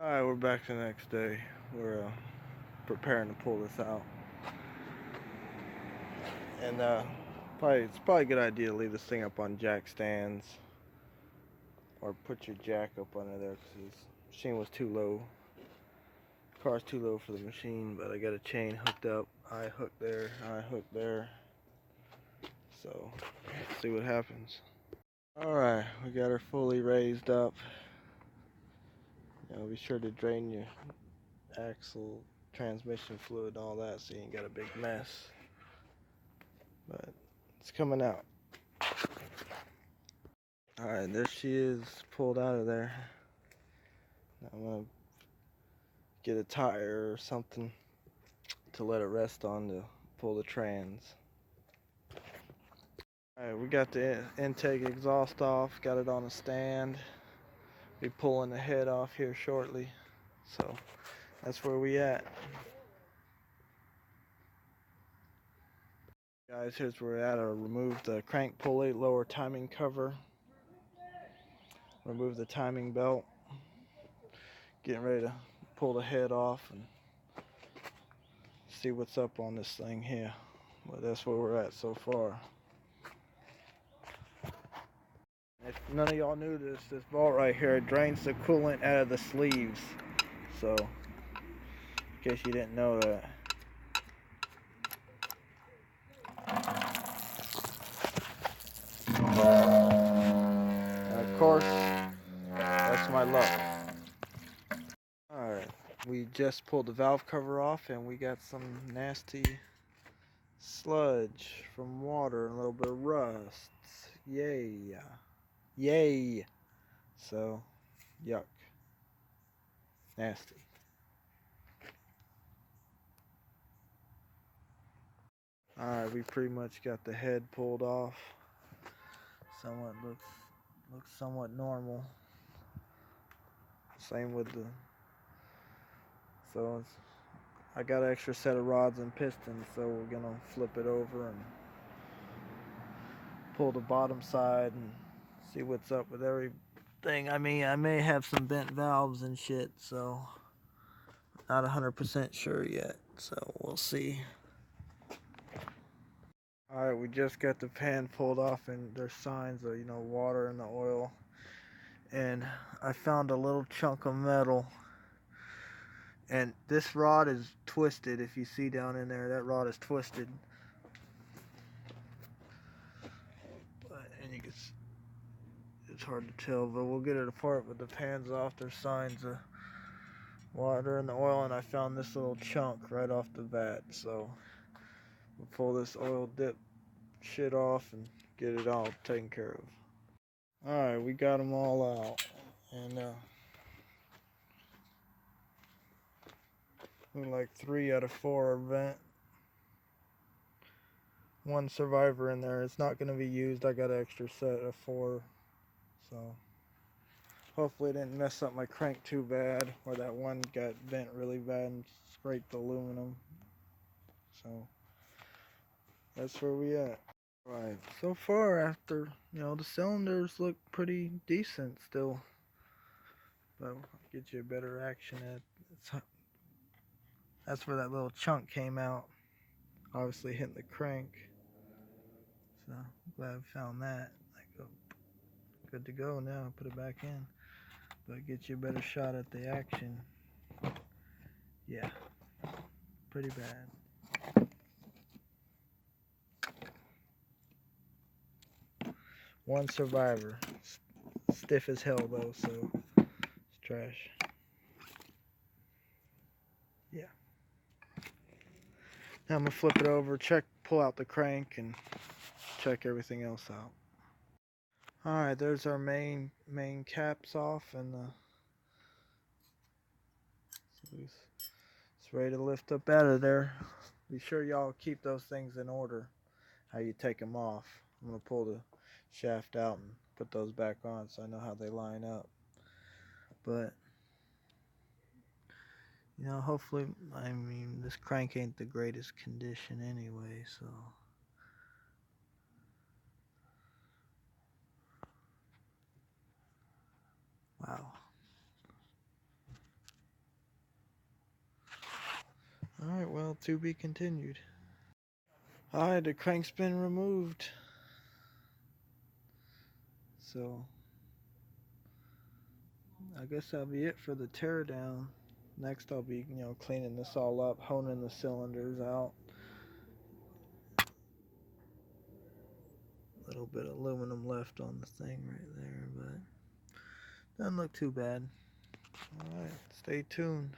Alright, we're back the next day. We're preparing to pull this out. And it's probably a good idea to leave this thing up on jack stands. Or put your jack up under there because this machine was too low. Car's too low for the machine, but I got a chain hooked up. I hook there, I hook there. So, let's see what happens. Alright, we got her fully raised up. Be sure to drain your axle, transmission fluid, and all that so you ain't got a big mess. But it's coming out. Alright, there she is, pulled out of there. Now I'm gonna get a tire or something to let it rest on to pull the trans. Alright, we got the intake exhaust off, got it on a stand. Be pulling the head off here shortly. So that's where we at. Guys, here's where we're at. I removed the crank pulley, lower timing cover. Remove the timing belt. Getting ready to pull the head off and see what's up on this thing here. But that's where we're at so far. If none of y'all knew this vault right here, it drains the coolant out of the sleeves. So, in case you didn't know that. And of course, that's my luck. Alright, we just pulled the valve cover off and we got some nasty sludge from water and a little bit of rust. Yay. Yay. So, yuck. Nasty. Alright, we pretty much got the head pulled off. Somewhat looks somewhat normal. Same with the I got an extra set of rods and pistons, so we're gonna flip it over and pull the bottom side and see what's up with everything. I mean, I may have some bent valves and shit, so not 100% sure yet, so we'll see. Alright, we just got the pan pulled off and there's signs of, water in the oil. And I found a little chunk of metal. And this rod is twisted. If you see down in there, that rod is twisted. And it's hard to tell, but we'll get it apart with the pans off. There's signs of water in the oil, and I found this little chunk right off the bat. So we'll pull this oil dip shit off and get it all taken care of. Alright, we got them all out. And like 3 out of 4 are bent. One survivor in there. It's not going to be used. I got an extra set of 4. So hopefully it didn't mess up my crank too bad, or that one got bent really bad and scraped the aluminum. So that's where we at. Right. So far, after the cylinders look pretty decent still. But I'll get you a better action at. That's where that little chunk came out. Obviously hitting the crank. So glad I found that. Good to go now. Put it back in. But get you a better shot at the action. Yeah. Pretty bad. One survivor. Stiff as hell though, so it's trash. Yeah. Now I'm gonna flip it over, pull out the crank, and check everything else out. Alright, there's our main caps off, and it's ready to lift up out of there. Be sure y'all keep those things in order, how you take them off. I'm gonna pull the shaft out and put those back on so I know how they line up. But hopefully, I mean, this crank ain't the greatest condition anyway, so wow. Well, to be continued. Alright, the crank's been removed. So, I guess that'll be it for the teardown. Next, I'll be, cleaning this all up, honing the cylinders out. A little bit of aluminum left on the thing right there, but doesn't look too bad. Alright, stay tuned.